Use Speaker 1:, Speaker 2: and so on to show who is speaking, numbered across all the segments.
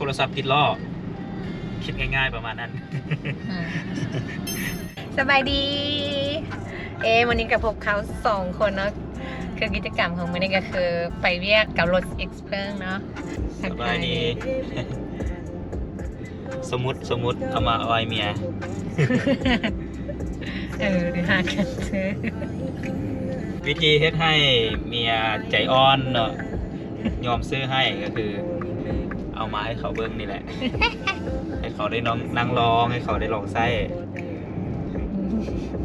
Speaker 1: ทรศัพท์ติดล้อคิดง่ายๆประมาณนั้น
Speaker 2: สบายดี วันนี้กับพบเขา2 คนเนาะคือกิจกรรมของมันนี่ก็คือไปเวียกกับรถ X เพิ่งเนาะ
Speaker 1: สบายดี สมมติเอามาเอาไว้เมีย
Speaker 2: เดี๋ยวหากันซื้อ
Speaker 1: วิธีเฮ็ดให้เมียใจอ่อนเนาะยอมซื้อให้ก็คือ เอามาให้เขาเบิ้งนี่แหละ ให้เขาได้นั่งลองให้เขาได้ลองไส้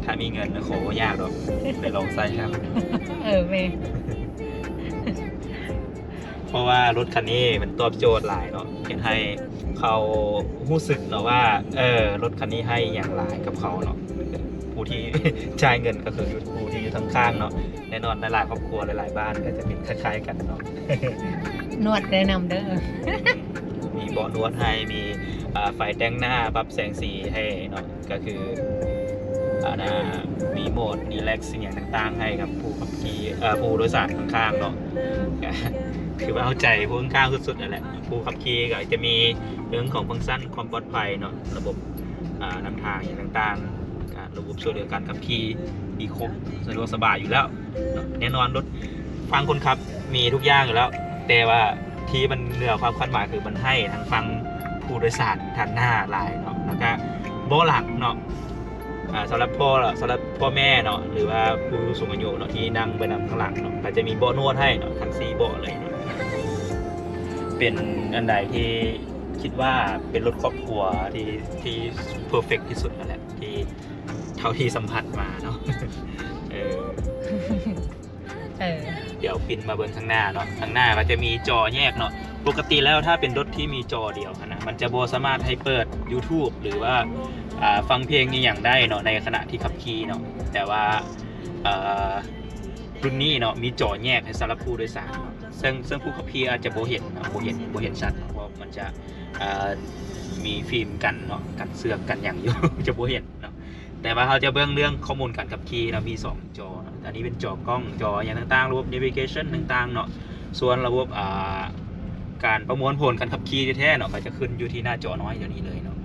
Speaker 1: ถ้ามีเงินโขยากหรอกได้ลองไส้ครับ
Speaker 2: เม
Speaker 1: เพราะว่ารถคันนี้มันตอบโจทย์หลายเนาะเห็นให้เขารู้สึกเนาะว่ารถคันนี้ให้อย่างหลายกับเขาเนาะผู้ที่ จ่ายเงินก็คือผู้ที่อยู่ข้างๆเนาะแน่นอนหลายๆครอบครัวหลายๆบ้านก็จะเป็นคล้ายๆกันเนาะ
Speaker 2: นวดแนะนำเด้อ
Speaker 1: มีเบาะนวดให้มีไฟแต่งหน้าปรับแสงสีให้เนาะก็คือมีโหมดรีแลกซ์สิ่งอย่างต่างๆให้กับผู้ขับขี่ผู้โดยสารข้างๆเนาะ คือว่าเข้าใจผู้ข้างๆสุดๆนั่นแหละผู้ขับขี่ก็จะมีเรื่องของฟังก์ชันความปลอดภัยเนาะระบบนำทางอย่างต่างๆระบบช่วยเหลือการขับขี่มีครบสะดวกสบายอยู่แล้วแน่นอนรถฟังคนขับมีทุกอย่างอยู่แล้วแต่ว่าที่มันเหนือความคาดหมายคือมันให้ทั้งฟังผู้โดยสารทันหน้าหลายเนาะแล้วก็โบหลักเนาะสำหรับพ่อแม่เนาะหรือว่าผู้สูงอายุเนาะที่นั่งไปนำข้างหลังเนาะก็จะมีโบนวดให้เนาะทั้ง4โบเลยเนาะเป็นอันใดที่คิดว่าเป็นรถครอบครัวที่เพอร์เฟกที่สุดนั่นแหละที่เท่าที่สัมผัสมาเนาะ เดี๋ยวปินมาเบิ้งข้างหน้าเนาะข้างหน้าก็จะมีจอแยกเนาะปกติแล้วถ้าเป็นรถที่มีจอเดียวนะมันจะบ่สามารถให้เปิด YouTube หรือว่าฟังเพลงอย่างได้เนาะในขณะที่ขับขี่เนาะแต่ว่ารุ่นนี้เนาะมีจอแยกให้สำหรับผู้โดยสารเนาะซึ่งผู้ขับขี่อาจจะบ่เห็นเนาะบ่เห็นชัดเนาะเพราะมันจะมีฟิล์มกันเนาะกันเสือกกันอย่างอยู่ จะบ่เห็นเนาะแต่ว่าเขาจะเบื้องเรื่องข้อมูลการขับขี่เรามี2จอเนาะอันนี้เป็นจอกล้องจออย่างต่างๆระบบ navigation ต่างๆเนาะส่วนระบบการประมวลผลการขับขี่แท้ๆเนาะก็จะขึ้นอยู่ที่หน้าจอน้อยอย่างนี้เลยเนาะ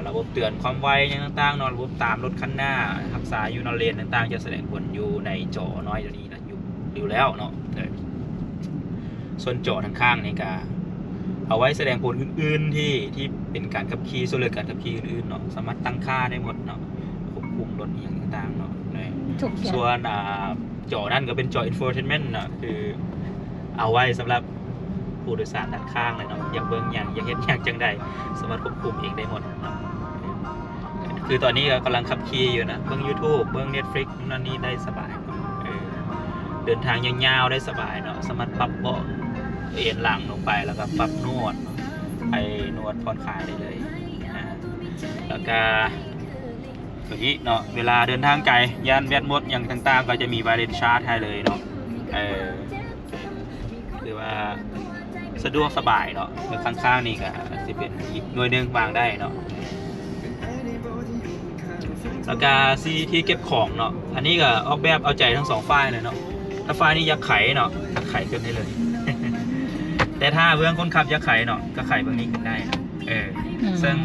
Speaker 1: ระบบเตือนความไวอย่างต่างๆเนาะระบบตามรถคันหน้าหักษาอยู่ในเลนต่างๆจะแสดงผลอยู่ในจอน้อยอย่างนี้นะอยู่แล้วเนาะส่วนจอทางข้างนี่ก็เอาไว้แสดงผลอื่นๆที่เป็นการขับขี่ส่วนเรื่องการขับขี่อื่นๆเนาะสามารถตั้งค่าได้หมดเนาะควบคุมรถอย่างต่างๆเนาะส่วนจอนั่นก็เป็นจอ infotainment เนาะคือเอาไว้สำหรับผู้โดยสารด้านข้างเลยเนาะอยากเบิ่งอย่างอยากเห็นอย่างจังใดสามารถควบคุมเองได้หมดเนาะคือตอนนี้ก็กำลังขับขี่อยู่นะเบิ่ง YouTube เบิ่ง Netflix นั่นนี่ได้สบายเดินทางยาวๆได้สบายเนาะสามารถปรับเบาะเอ็นหลังลงไปแล้วก็ปรับนวดไปนวดผ่อนคลายได้เลยแล้วก็แบบนี้เนาะเวลาเดินทางไกลยานแบตหมดอย่างต่างๆก็จะมีไวเลสชาร์จให้เลยเนาะคือว่าสะดวกสบายเนาะข้างๆนี่ก็จะเป็นอีกหน่วยนึงวางได้เนาะแล้วก็ที่เก็บของเนาะอันนี้ก็ออกแบบเอาใจทั้ง2ฝ่ายเลยเนาะถ้าฝ่ายนี้อยากไขเนาะก็ไขขึ้นได้เลย แต่ถ้าเบื้องคนขับอยากไขเนาะก็ไขเบื้องนี้ขึ้นได้นะซึ่ง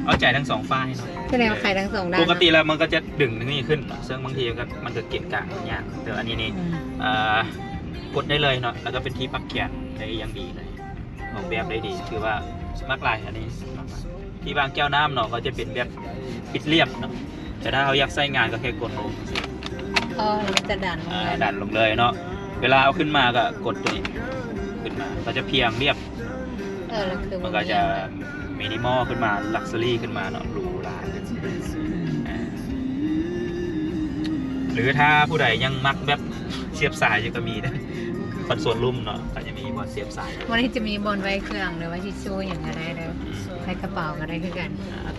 Speaker 1: เอาใจทั้ง2ฝ่ายเนาะ
Speaker 2: แสดงว่าไขทั้ง2ด้าน
Speaker 1: ปกติแล้วมันก็จะดึงนี่ขึ้นซึ่งบางทีมันก็เก็บกลางอย่างแต่อันนี้นี่กดได้เลยเนาะแล้วก็เป็นที่ปักแขนได้อย่างดีเลยออกแบบได้ดีคือว่ามากลายอันนี้ที่บางแก้วน้ำเนาะก็จะเป็นแบบปิดเรียบเนาะแต่ถ้าเขาอยากใช้งานก็แค่กดลง
Speaker 2: มันจะดัน
Speaker 1: ลงเลยเนาะเวลาเอาขึ้นมาก็กดตัวนี้ขึ้นมาก็จะเพียงเรียบมันก็จะมินิมอลขึ้นมาลักซ์รี่ขึ้นมาเนาะหรูหราหรือถ้าผู้ใดยังมักแบบเสียบสายก็มีนะคอนโซลลุ่มเนาะก็จะมีบอลเสียบสาย
Speaker 2: วันนี้จะมีบอลไว้เครื่องหรือว่าทิชชู่อย่างไรเลยใช้กระเป๋าก็ได้คือกัน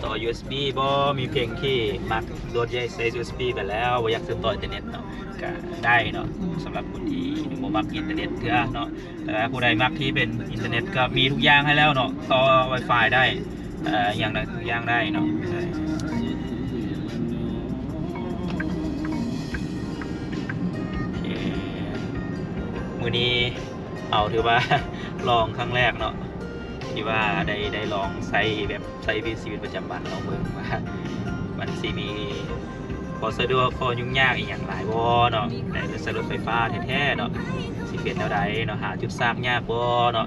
Speaker 1: ต่อ USB บ่มีเพียงที่มักโดดใช้ USB ไปแล้วอยากซื้อต่ออินเทอร์เน็ตเนาะก็ได้เนาะสำหรับคนที่บ่มักอินเทอร์เน็ตเนาะแต่ผู้ใดมักที่เป็นอินเทอร์เน็ตก็มีทุกอย่างให้แล้วเนาะต่อ Wi-Fi ได้อย่างใดทุกอย่างได้เนาะมื้อนี้ เอาถือว่า ลองครั้งแรกเนาะที่ว่าได้ลองใช้แบบใช้ชีวิตประจำวันลองเบิ่งว่ามันสิมีพอสะดวกพอยุ่งยากอีกอย่างหลายบ่เนาะในรถไฟฟ้าแท้ๆเนาะสิเป็นแนวใดเนาะหาจุดซากยากบ่เนาะ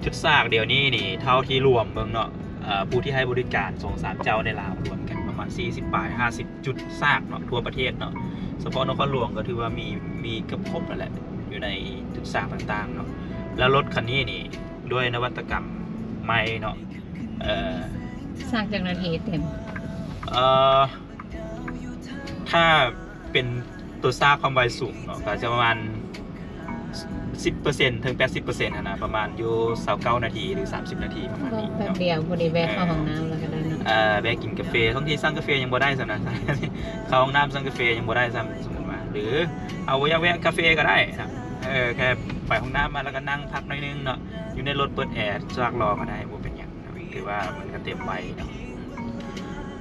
Speaker 1: จุดซากเดี๋ยวนี้นี่เท่าที่รวมเบิ่งเนาะผู้ที่ให้บริการ2-3 เจ้าในลาวรวมกันประมาณ40 ปลาย 50 จุดซากเนาะทั่วประเทศเนาะเฉพาะนครหลวงก็ถือว่ามีเกือบครบแล้วแหละอยู่ในจุดซากต่างๆเนาะแล้วรถคันนี้นี่ด้วยนวัตกรรมใหม่เนาะ
Speaker 2: สร้างจากนาทีเต็ม
Speaker 1: ถ้าเป็นตัวซากความไวสูงเนาะก็จะประมาณ 10% ถึง 80% นะประมาณอยู่29 นาทีหรือ30 นาทีประมาณนี้
Speaker 2: แป๊บเดียวพอดีแวะเข้าห้องน้ำแล้วก็ได้เนาะ
Speaker 1: แวะกินกาแฟทั้งที่สั่งกาแฟยังบ่ได้ซะนะ เข้าห้องน้ำสั่งกาแฟยังบ่ได้ซ้ำสมมุติว่าหรือเอาแวะกาแฟก็ได้นะแค่ไปห้องน้ำมาแล้วก็นั่งพักหน่อยนึงเนาะอยู่ในรถเปิดแอร์จอดรอก็ได้บ่เป็นหยังคือว่ามันก็เต็มไวเนาะ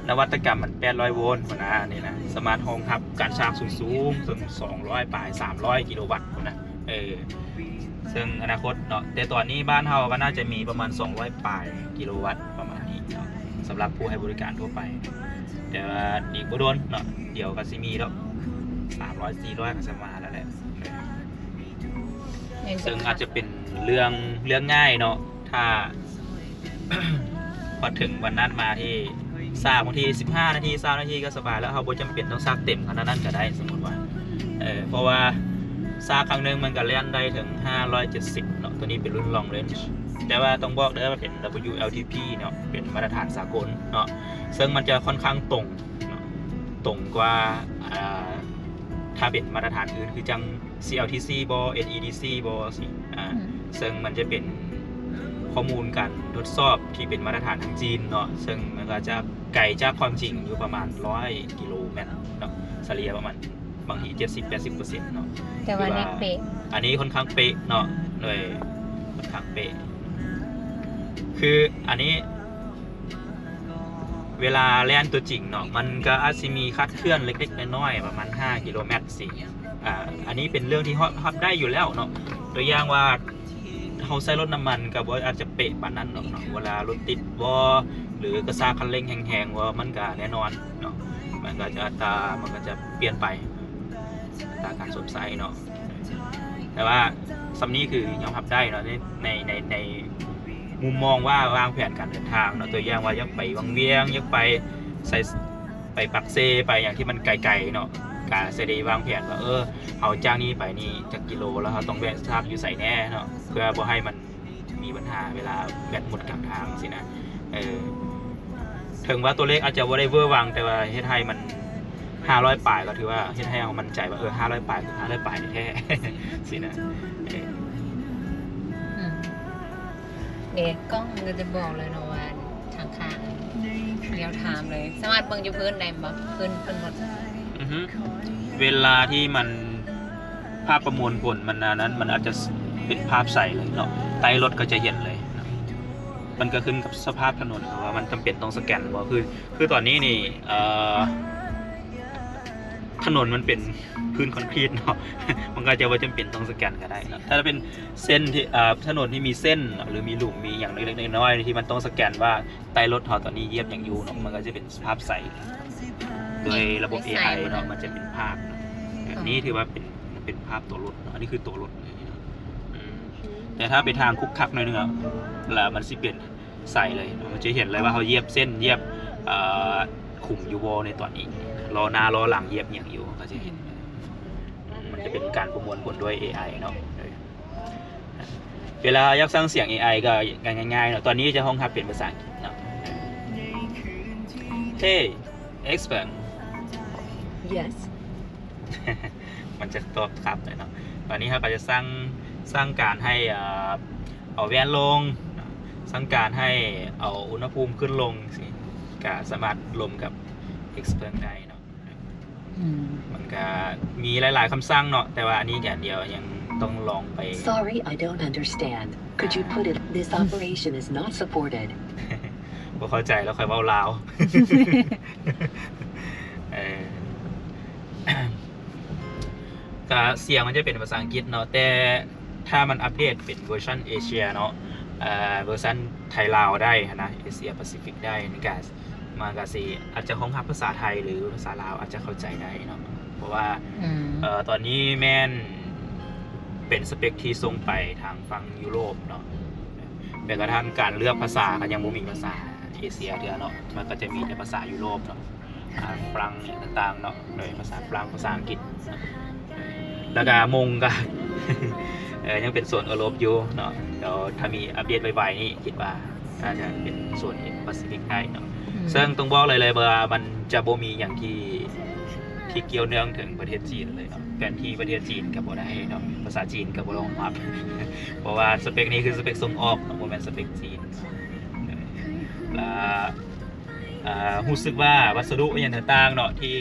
Speaker 1: นวัตกรรมมัน800 โวลต์พุ่นนะนี่นะสมาร์ทโฮมครับการชาร์จสูงถึง200 ปลาย 300 กิโลวัตต์พุ่นนะซึ่งอนาคตเนาะแต่ตอนนี้บ้านเฮาก็น่าจะมีประมาณ200 ปลายกิโลวัตต์ประมาณนี้เนาะสำหรับผู้ให้บริการทั่วไปแต่ว่าอีกบ่โดนเนาะเดี๋ยวก็สิมีแล้ว300 400ก็จะมาแล้วแหละซึ่งอาจจะเป็นเรื่องง่ายเนาะถ้า พอถึงวันนั้นมาที่ซากบางที15 นาที20 นาทีก็สบายแล้วเขาบ่จำเป็นต้องซากเต็มขนาดนั้นก็ได้สมมติว่าเพราะว่าซากครั้งนึงมันก็เล่นได้ถึง570เนาะตัวนี้เป็นรุ่น long range แต่ว่าต้องบอกเด้อว่าเป็น WLTP เนาะเป็นมาตรฐานสากลเนาะซึ่งมันจะค่อนข้างตรงเนาะตรงกว่าถ้าเป็นมาตรฐานอื่นคือจัง CLTC บ่ NEDC บ่สิซึ่งมันจะเป็นข้อมูลการทดสอบที่เป็นมาตรฐานทางจีนเนาะซึ่งมันก็จะไกลจากความจริงอยู่ประมาณ100 กิโลเมตรเนาะเฉลี่ยประมาณบางที 70-80% เนาะ
Speaker 2: แต่ว่านี่เป๊ะ
Speaker 1: อันนี้ค่อนข้างเป๊ะเนาะเลยค่อนข้างเป๊ะคืออันนี้เวลาแล่นตัวจริงเนาะมันก็อาจจะมีคลาดเคลื่อนเล็กๆน้อยๆประมาณ5 กิโลเมตรสิอันนี้เป็นเรื่องที่ฮอตได้อยู่แล้วเนาะตัวอย่างว่าเขาใช้รถน้ำมันกับว่าอาจจะเป๊ะปานนั้นเนาะเวลารถติดบ่หรือกระซากคันเร่งแห้งๆว่ามันก็แน่นอนเนาะมันก็จะอัตรามันก็จะเปลี่ยนไปอัตราการสวมใส่เนาะแต่ว่าสำนี้คือยอมรับได้เนาะในมุมมองว่าวางแผนการเดินทางเนาะตัวอย่างว่าอยากไปวังเวียงอยากไปไปปักเซไปอย่างที่มันไกลๆเนาะกาเสด็จวางแผนว่าเอาจากนี้ไปนี่จากกิโลแล้วเขาต้องแวะซากอยู่ใส่แน่เนาะเพื่อบ่ให้มันมีปัญหาเวลาแบตหมดกลางทางสินะถึงว่าตัวเลขอาจจะว่าได้เวอร์วังแต่ว่าเฮ็ดให้มัน500 ปลายก็ถือว่าเฮ็ดให้เอามั่นใจว่า500 ปลายคือ500 ปลายแท้สินะ
Speaker 2: เด็กกล้องก็จะบอกเลยเนาะว่าทางข้างเลี้ยวถามเลยสามารถเบิ่งอยู่พื้นได้บ่พื้นหมด
Speaker 1: เวลาที่มันภาพประมวลผลมันนั้นมันอาจจะเป็นภาพใสเลยเนาะใต้รถก็จะเห็นเลยนะมันก็ขึ้นกับสภาพถนนว่ามันจำเป็นต้องสแกนว่าคือตอนนี้นี่ถนนมันเป็นพื้นคอนกรีตเนาะมันก็จะว่าจำเป็นต้องสแกนก็ได้นะถ้าเป็นเส้นที่ถนนที่มีเส้นหรือมีหลุมมีอย่างเล็กๆน้อยๆที่มันต้องสแกนว่าใต้รถตอนนี้เหยียบอย่างอยู่เนาะมันก็จะเป็นภาพใสโดยระบบ AI เนาะมันจะเป็นภาพนี้ถือว่าเป็นภาพตัวรถอันนี้คือตัวรถแต่ถ้าไปทางคุกคักหน่อยนึงแล้วมันสิเปลี่ยนใส่เลยมันจะเห็นเลยว่าเขาเหยียบเส้นเหยียบขุมยูโวในตอนนี้รอหน้ารอหลังเหยียบอย่างอยู่ก็จะเห็นมันจะเป็นการประมวลผลด้วย AI เนาะเวลาอยากสร้างเสียง AI ก็ง่ายๆเนาะตอนนี้จะห้องทับเป็นภาษาอังกฤษเนาะ Hey expert
Speaker 2: yes
Speaker 1: มันจะตอบครับเลยเนาะตอนนี้เราก็จะสร้างการให้เอาแว่นลงสร้างการให้เอาอุณหภูมิขึ้นลงสิก็สามารถรวมกับ expert ได้เนาะมันก็มีหลายๆคำสั่งเนาะแต่ว่าอันนี้อย่างเดียวยังต้องลองไป
Speaker 3: Sorry I don't understand Could you put it This operation is not supported
Speaker 1: บ่เข้าใจแล้วค่อยเว้าลาวก็เสียงมันจะเป็นภาษาอังกฤษเนาะแต่ ถ้ามันอัปเดตเป็นเวอร์ชันเอเชียเนาะเวอร์ชันไทยลาวได้นะเอเชียแปซิฟิกได้นี่ก็มากาซีอาจจะคงรับภาษาไทยหรือภาษาลาวอาจจะเข้าใจได้เนาะเพราะว่าตอนนี้แม่นเป็นสเปคที่ส่งไปทางฝั่งยุโรปเนาะแม้กระทั่งการเลือกภาษาก็ยังบ่มีภาษาเอเชียเดียวเนาะมันก็จะมีแต่ภาษายุโรปเนาะฝรั่งต่างๆเนาะโดยภาษาฝรั่งภาษาอังกฤษแล้วก็มงก็ ยังเป็นส่วนยุโรปอยู่เนาะเดี๋ยวถ้ามีอัปเดตไวๆนี่คิดว่าน่าจะเป็นส่วนแปซิฟิกได้เนาะซึ่งต้องบอกเลยว่ามันจะบ่มีอย่างที่เกี่ยวเนื่องถึงประเทศจีนเลยเนาะแผนที่ประเทศจีนกับบ่ได้เนาะภาษาจีนกับบ่รองรับ เพราะว่าสเปคนี้คือสเปคส่งออกบ่แม่นสเปคจีนแล้วรู้สึกว่าวัสดุอย่างต่างๆเนาะที่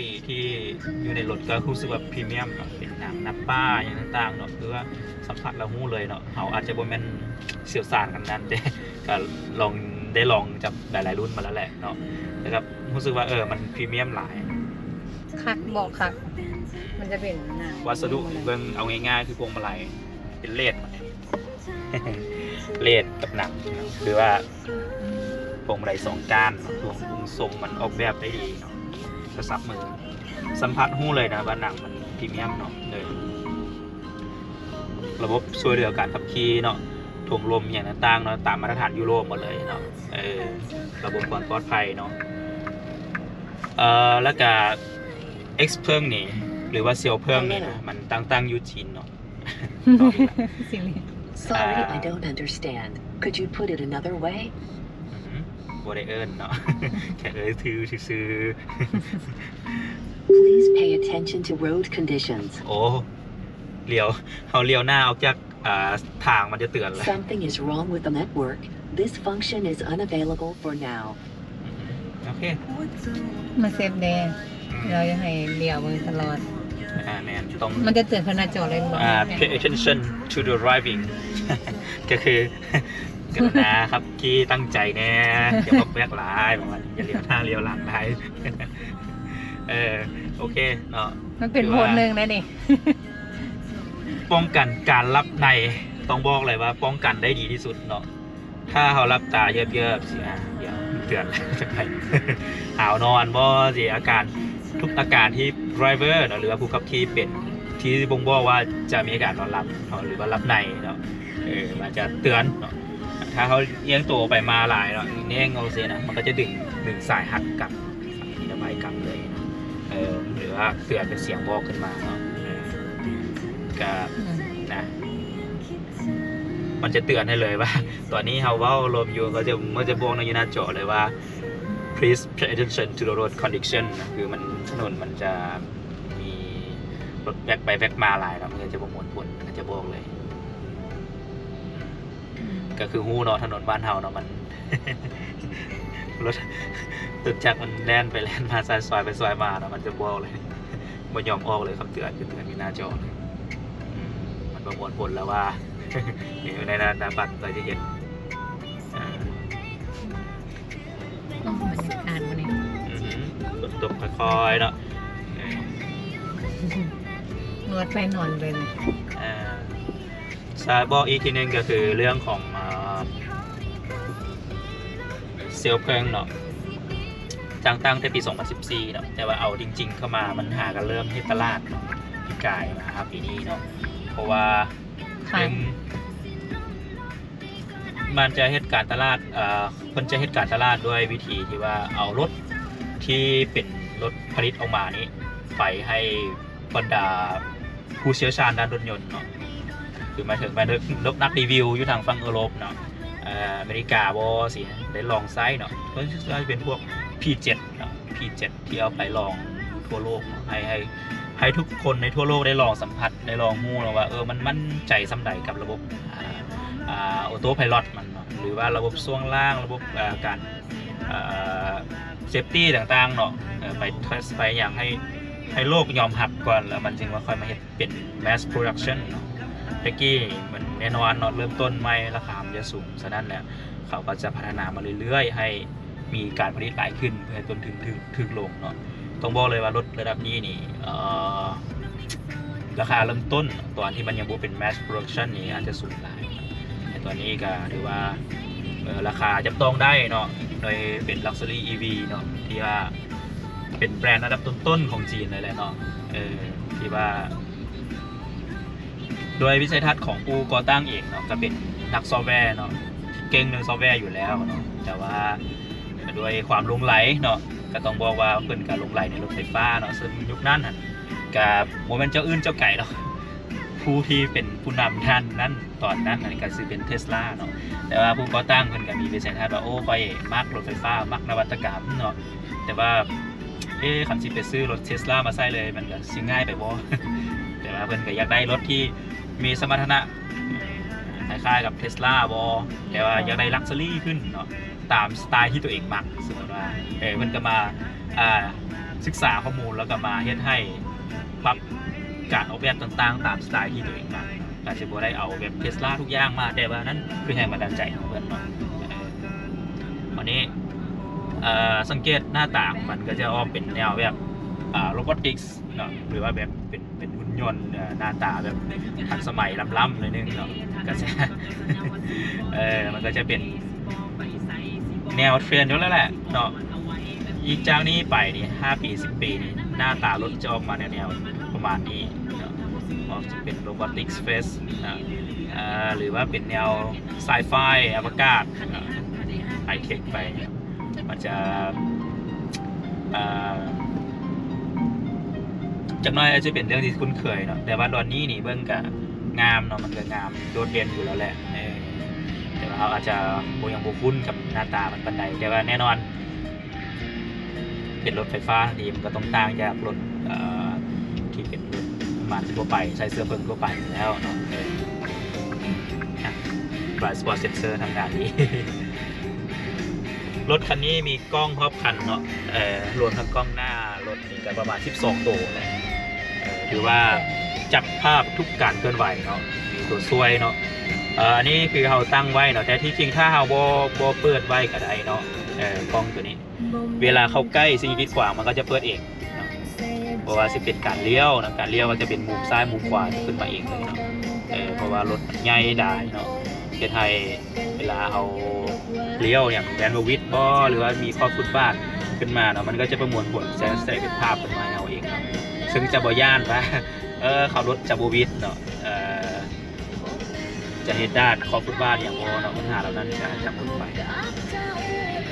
Speaker 1: อยู่ในรถก็รู้สึกว่าพรีเมียมเนาะเป็นหนังนับป้าอย่างต่างๆเนาะคือว่าสัมผัสแล้วรู้เลยเนาะเขาอาจจะบ่แม่นเชี่ยวชาญกันนั้นแต่ก็ลองจับหลายๆรุ่นมาแล้วแหละเนาะนะครับรู้สึกว่ามันพรีเมียมหลาย
Speaker 2: คักบอกคักมันจะเป็นหนัง
Speaker 1: วัสดุเบิ่งเอาง่ายๆคือพวงมาลัยเป็นเลด เลดกับหนังคือว่าพวงมาลัย2ก้านพวงทรงมันออกแบบได้ดีเนาะกระซับมือสัมผัสหู้เลยนะว่าหนังมันพรีเมียมเนาะเลยระบบช่วยเหลือการขับขี่เนาะถ่วงลมอย่างต่างๆเนาะตามมาตรฐานยุโรปหมดเลยเนาะระบบความปลอดภัยเนาะแล้วก็ X เพิ่งนี่หรือว่าเซียวเพิ่งนี่นะมันตั้งอยู่จีนเนาะ
Speaker 3: Sorry, I don't understand. Could you put it another way?
Speaker 1: บ่ได้เอิ้นเนาะ แค่ถือซื่อ
Speaker 3: Please pay attention to road conditions.
Speaker 1: โอ้เลี้ยวหน้าออกจากทางมันจะเตือนเลย
Speaker 3: Something is wrong with the network. This function is unavailable for now.
Speaker 1: โอเค
Speaker 2: มาเซฟแดงเราจะให้เลี้ยวมือตลอด
Speaker 1: แมนต้อง
Speaker 2: มันจะเตือนขนาดจอเลย
Speaker 1: pay attention to the driving ก็คือกรุณาครับที่ตั้งใจแน่อย่าบอกแวกหลายประมาณอย่าเลี้ยวหน้าเลี้ยวหลังได้โอเคเนาะ
Speaker 2: มันเป็นโพสนึงนะนี่
Speaker 1: ป้องกันการรับในต้องบอกเลยว่าป้องกันได้ดีที่สุดเนาะถ้าเขารับตาเยอะๆสิเดี๋ยวเตือนจะไปหาวนอนบ่สิอาการทุกอาการที่ driver เนาะหรือว่าผู้ขับขี่เป็นที่บ่งบอกว่าจะมีอาการนอนหลับหรือว่ารับในเนาะมันจะเตือนเนาะถ้าเขาเอียงตัวไปมาหลายเนาะเน่งเอาเสียนะมันก็จะดึงสายหักกลับที่ระบายกลับเลยนะหรือว่าเตือนเป็นเสียงบอกขึ้นมาเนาะก็นะมันจะเตือนให้เลยว่าตอนนี้เขาว่าลมอยู่ก็จะบอกในหน้าจอเลยว่า please pay attention to the road condition คือมันถนนมันจะมีรถแวกไปแวกมาหลายแล้วมันจะบ่มวนผลมันจะบอกเลยก็คือฮู้เนาะถนนบ้านเฮาเนาะมัน รถตึกจักรมันแล่นไปแล่นมาซอยไปซอยมาเนาะมันจะบอกเลยบ่ยอมออกเลยครับเตือนมีหน้าจอเลยมันบ่มวนผลแล้วว่า อยู่ในหน้าปัดเราจะเห็น
Speaker 2: บรรยากาศวันนี้
Speaker 1: ฝนตกค่อยๆเนาะ
Speaker 2: นวดไปนอนเลย
Speaker 1: ซาบอกอีกทีนึงก็คือเรื่องของเซลเพิงเนาะตั้งแต่ปี 2014 เนาะแต่ว่าเอาจริงๆเข้ามามันหากันเริ่มที่ตลาดเนาะปีกายนะครับปีนี้เนาะเพราะว่ามันจะเหตุการณ์ตลาดมันจะเหตุการณ์ตลาดด้วยวิธีที่ว่าเอารถที่เป็นรถผลิตออกมานี้ไปให้บรรดาผู้เชี่ยวชาญด้านรถยนต์เนาะคือมาถึงนักรีวิวอยู่ทางฝั่งยุโรปเนาะอเมริกาบอสิได้ลองไซส์เนาะก็จะเป็นพวก P7 เนาะ P7 ที่เอาไปลองทั่วโลกให้ทุกคนในทั่วโลกได้ลองสัมผัสได้ลองมู้แล้วว่ามันมั่นใจสำใดกับระบบออโต้ไพลอตมันเนาะหรือว่าระบบช่วงล่างระบบการเซฟตี้ต่างๆเนาะไปเทสไปอย่างให้โลกยอมหับก่อนแล้วมันจึงมาค่อยมาเฮ็ดเป็น mass production เนาะเมื่อกี้มันแน่นอนเนาะเริ่มต้นไม่ราคามันจะสูงฉะนั้นเนี่ยเขาก็จะพัฒนามาเรื่อยๆให้มีการผลิตหลายขึ้นเพื่อให้ต้นทุนถึกลงเนาะต้องบอกเลยว่ารถระดับนี้นี่ ราคาเริ่มต้นตอนที่มันยังบ่เป็น mass production นี่อาจจะสูงหลายแต่ตอนนี้ก็ถือว่าราคาจับต้องได้เนาะโดยเป็น luxury EV เนาะที่ว่าเป็นแบรนด์อันดับต้นๆของจีนเลยแหละเนาะที่ว่าโดยวิสัยทัศน์ของผู้ก่อตั้งเองเนาะก็เป็นนักซอฟต์แวร์เนาะเก่งเรื่องซอฟต์แวร์อยู่แล้วเนาะแต่ว่าด้วยความหลงไหลเนาะก็ต้องบอกว่าเพิ่นก็หลงไหลในรถไฟฟ้าเนาะซึ่งยุคนั้นกับโมเมนต์เจ้าอื่นเจ้าไก่เนาะผู้ที่เป็นผู้นำท่านนั้นตอนนั้นก็คือเป็น Tesla เนาะแต่ว่าผู้ก่อตั้งเพิ่นก็มีวิสัยทัศน์ว่าโอ้ไปมักรถไฟฟ้ามักนวัตกรรมเนาะแต่ว่าคันสิไปซื้อรถ Tesla มาใช้เลยมันก็สิง่ายไปบ่ แต่ว่าเพิ่นก็อยากได้รถที่มีสมรรถนะคล้ายๆกับ Tesla บ่แต่ว่าอยากได้ลักชัวรี่ขึ้นเนาะตามสไตล์ที่ตัวเองมักสมมติว่าเพิ่นก็มาศึกษาข้อมูลแล้วก็มาเฮ็ดให้ปรับการออกแบบต่างๆตามสไตล์ที่ตัวเองมักอาจจะบ่ได้เอาแบบ Tesla ทุกอย่างมาแต่ว่านั้นคือแรงบันดาลใจของเพิ่นเนาะวันนี้สังเกตหน้าตาของมันก็จะออกเป็นแนวแบบโรบอติกส์เนาะหรือว่าแบบเป็นหุ่นยนต์หน้าตาแบบทันสมัยล้ำๆเลยนึงเนาะก็จะ มันก็จะเป็นแนวเทรนด์อยู่แล้วแหละเนาะอีกจากนี้ไปนี่5 ปี 10 ปีนี่หน้าตารถจะออกมาแนวประมาณนี้เนาะออกจะเป็นโรบอติกส์เฟสหรือว่าเป็นแนวไซไฟอวกาศไฮเทคไปมันจะจากน้อยอาจจะเป็นเรื่องที่คุ้นเคยเนาะแต่ว่าตอนนี้นี่เบิ่งก็งามเนาะมันก็งามโดดเด่นอยู่แล้วแหละแต่ว่าเราอาจจะยังบ่คุ้นกับหน้าตามันปานใดแต่ว่าแน่นอนเป็นรถไฟฟ้าดีมันก็ต้องต่างจากรถที่เป็นรถน้ำมันทั่วไปใช้เสื้อเพลิงทั่วไปอยู่แล้วเนาะบาสปอร์ตเซนเซอร์ทางด้านนี้ รถคันนี้มีกล้องครอบคันเนาะรวมทั้งกล้องหน้ารถนี่ก็ประมาณ12ตัวเลยถือว่าจับภาพทุกการเคลื่อนไหวเนาะมีตัวช่วยเนาะอันนี้คือเราตั้งไว้เนาะแต่ที่จริงถ้าเราบ่เปิดไว้ก็ได้เนาะกล้องตัวนี้เวลาเข้าใกล้สิ่งกีดขวางมันก็จะเปิดเองเนาะเพราะว่าสิเป็นการเลี้ยวนะการเลี้ยวก็จะเป็นมุมซ้ายมุมขวาขึ้นมาเองเลยเนาะเพราะว่ารถใหญ่ได้เนาะประเทศไทยเวลาเราเลี้ยวอย่างแบนด์วิดบ่หรือว่ามีข้อฟุตบาทขึ้นมาเนาะมันก็จะประมวลผลใส่เป็นภาพขึ้นมาเอาเองเนาะซึ่งจะบ่ย่านว่าขับรถจะบ่วิดเนาะจะเฮ็ดด้านข้อฟุตบาทอย่างบ่เนาะปัญหาเหล่านั้นจะจับบ่ไป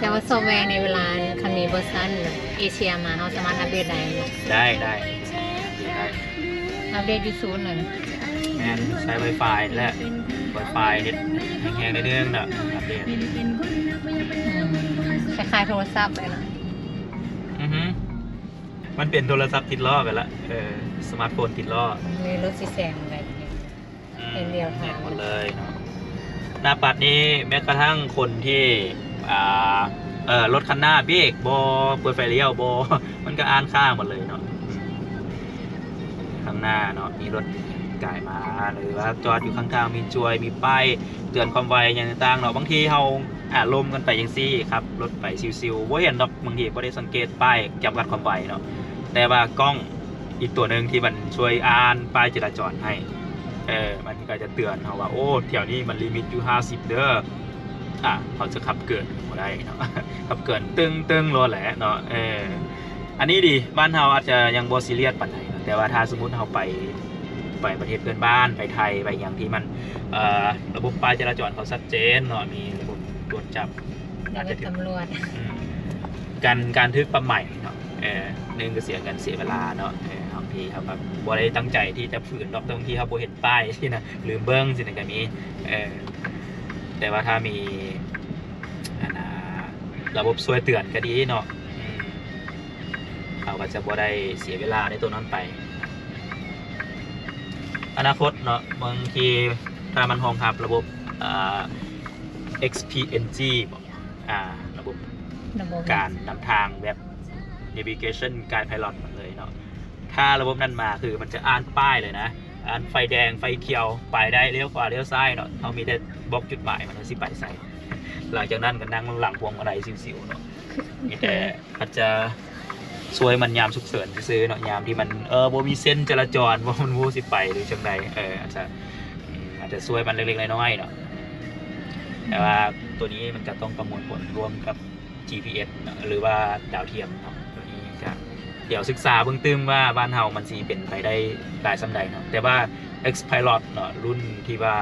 Speaker 2: แต่ว่าซอฟต์แวร์ในเวลาคันมีเวอร์ชันเอเชียมาเราสามารถอัปเดตได้
Speaker 1: ได้
Speaker 2: อัปเดตอยู่ศูนย์เลย
Speaker 1: แม่นใช้ Wi-Fi และ Wi-Fi เฮ็ดแห้งๆได้เรื่องเนาะอัปเดต
Speaker 2: คล้ายๆโทรศัพท์เลยนะ
Speaker 1: มันเป็นโทรศัพท์ติดล้อไปละสมาร์ทโฟนติดล้อ
Speaker 2: มีรถสีแสงอะไรเป็นเดียวทาง
Speaker 1: หมดเลยเนาะหน้าปัดนี้แม้กระทั่งคนที่รถคันหน้าเบรกบ่เปิดไฟเลี้ยวบ่มันก็อ่านค่าหมดเลยเนาะข้างหน้าเนาะมีรถกายมาหรือว่าจอดอยู่ข้างทางมีจวยมีป้ายเตือนความไวอย่างต่างๆเนาะบางทีเฮาลมกันไปจังซี่ครับรถไปซิวๆบ่เห็นดอกบางทีบ่ได้สังเกตป้ายจำกัดความไวเนาะแต่ว่ากล้องอีกตัวนึงที่มันช่วยอ่านป้ายจราจรให้มันก็จะเตือนเฮาว่าโอ้แถวนี้มันลิมิตอยู่50เด้อเขาจะขับเกินบ่ได้เนาะขับเกินตึ้งรถแหละเนาะอันนี้ดีบ้านเฮาอาจจะยังบ่ซีเรียสปานใดแต่ว่าถ้าสมมุติเฮาไปประเทศเพื่อนบ้านไปไทยไปอย่างที่มันระบบป้ายจราจรเขาชัดเจนเนาะมีระบบตรวจจับ
Speaker 2: อาจจะตำรวจ
Speaker 1: การทึกประใหม่เนาะนึงก็เสียเวลาเนาะบางทีเขาแบบบ่ได้ตั้งใจที่จะฝืนดอกบางทีเขาบ่เห็นป้ายที่นะลืมเบิ้งสินะก็มีแต่ว่าถ้ามีระบบช่วยเตือนก็ดีเนาะเขาก็จะบ่ได้เสียเวลาในตัวนั้นไปอนาคตเนาะบางทีถ้ามันรองรับระบบXPNG บอกระบบการนำทางแบบ navigation guide pilot หมดเลยเนาะถ้าระบบนั้นมาคือมันจะอ่านป้ายเลยนะอ่านไฟแดงไฟเขียวไปได้เลี้ยวขวาเลี้ยวซ้ายเนาะเขามีแต่บล็อกจุดหมายมันสิไปใส่หลังจากนั้นก็นั่งหลังพวงมาลัยซิวๆเนาะมีแต่อาจจะ ซวยมันยามฉุกเฉินซื้อเนาะยามที่มันบ่มีเส้นจราจรว่ามันบ่สิไปหรือจังใดอาจจะซวยมันเล็กๆน้อยๆเนาะแต่ว่าตัวนี้มันจะต้องประมวลผลร่วมกับ GPS เนาะหรือว่าดาวเทียมเนาะตัวนี้จะเดี๋ยวศึกษาเบื้องต้นว่าบ้านเฮามันสิเป็นไปได้หลายสำใดเนาะแต่ว่า X-Pilot เนาะรุ่นที่ว่า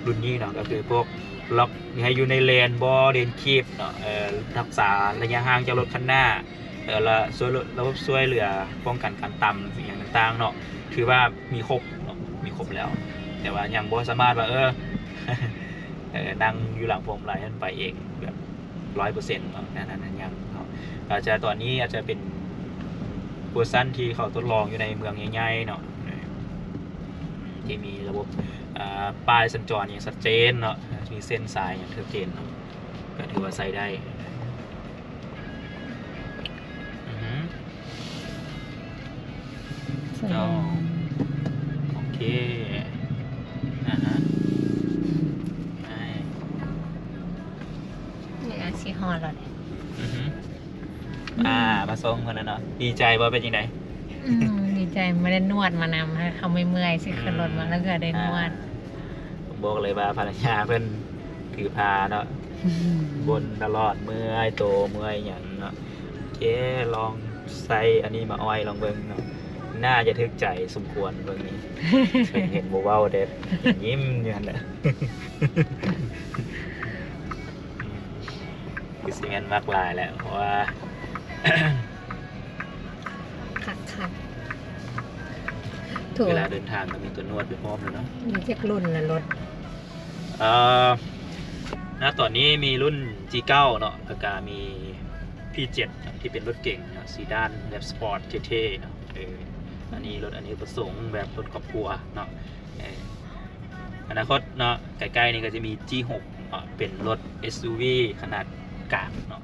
Speaker 1: รุ่นนี้เนาะก็คือพวกล็อกให้อยู่ในเลนบ่เลนคีบเนาะรักษาระยะห่างจากรถคันหน้าแล้วระบบช่วยเหลือป้องกันการต่ำสิ่งอย่างต่างๆเนาะถือว่ามีครบเนาะมีครบแล้ว แต่ว่ายังบ่สามารถว่านั่งอยู่หลังพวงมาลัยนั่นไปเองแบบ 100% เนาะนั้นยังอาจจะตอนนี้อาจจะเป็นเวอร์ชันที่เขาทดลองอยู่ในเมืองใหญ่ๆเนาะที่มีระบบป้ายสัญจรอย่างชัดเจนเนาะมีเส้นสายอย่างชัดเจนเนาะก็ถือว่าใช้ได้โอเค
Speaker 2: เนี่ยสีฮอลล์เลย
Speaker 1: มาส่งคนนั้นเนาะดีใจว่าเป็นยังไง
Speaker 2: ดีใจไม่ได้นวดมานำให้เขาไม่เมื่อยสิขึ้นรถมาแล้วก็ได้นวด
Speaker 1: ผมบอกเลยว่าภรรยาเพิ่นถือพาเนาะบนตลอดเมื่อยโตเมื่อยอย่างเนาะลองใส่อันนี้มาอ้อยลองเบิ่งเนาะน่าจะทึกใจสมควรเบิ่งนี้เห็นบ่เว้าเด็ดยิ้มอยู่นั่นแหละคือสิแม่นมากหลายแหละเพราะว่า
Speaker 2: ค่ะ
Speaker 1: เวลาเดินทางก็มีตัวนวดไปพร้อมเลยเนาะ
Speaker 2: มีเจ็กรุ่นละรถ
Speaker 1: ณตอนนี้มีรุ่น G9 เนาะแล้วก็มี P7 ที่เป็นรถเก่งเนาะซีดานแบบสปอร์ตเท่ๆเนาะอันนี้รถอันนี้ประสงค์แบบรถครอบครัวเนาะอนาคตเนาะใกล้ๆนี้ก็จะมี G6 เนาะเป็นรถ SUV ขนาดกลางเนาะ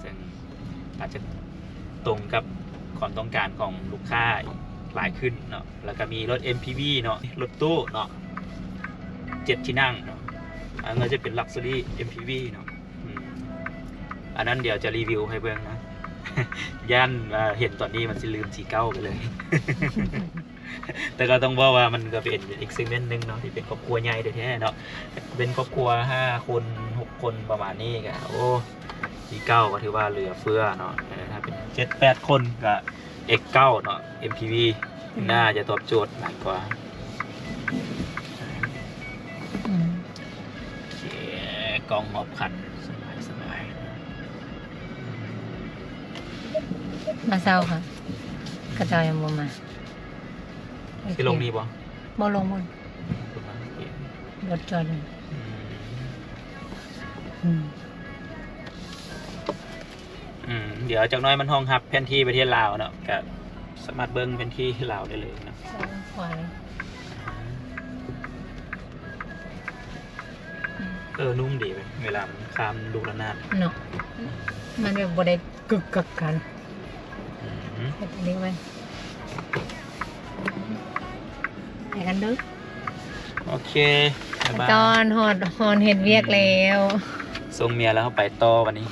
Speaker 1: ซึ่งอาจจะตรงกับความต้องการของลูกค้าหลายขึ้นเนาะแล้วก็มีรถ MPV เนาะรถตู้เนาะ7 ที่นั่งเนาะอันนั้นจะเป็น Luxury MPV เนาะอันนั้นเดี๋ยวจะรีวิวให้เบิ่งนะ ย่านเห็นตอนนี้มันสิลืม49ไปเลย แต่ก็ต้องบอกว่ามันก็เป็นอีกเซกเมนต์นึงเนาะที่เป็นครอบครัวใหญ่แท้ๆเนาะเป็นครอบครัว5 คน 6 คนประมาณนี้ก็โอ้49ก็ถือว่าเหลือเฟือเนาะถ้าเป็น7-8 คนก็ X9 เนาะ MPV น่าจะตอบโจทย์มากกว่ากองหอบขันสบาย
Speaker 2: มาเศร้าค่ะกระจายยังบ่มา
Speaker 1: ที่ลงนี้
Speaker 2: บ่ลงบนรถจอด
Speaker 1: เดี๋ยวจากน้อยมันห้องฮับแผนที่ประเทศลาวเนาะกับสามารถเบิ้งแผนที่ลาวได้เลยนะ
Speaker 2: ขวาเลย
Speaker 1: นุ่มดีไปเวลาข้ามลูกระนาด
Speaker 2: เนาะมันแบบบ่ได้กึกกักกันแบบนี้ไว้ไปกันเด้อ
Speaker 1: โอเค
Speaker 2: ตอนฮอนเฮ็ดเวียกแล้ว
Speaker 1: ส่งเมียแล้วเข้าไปต่อวันนี้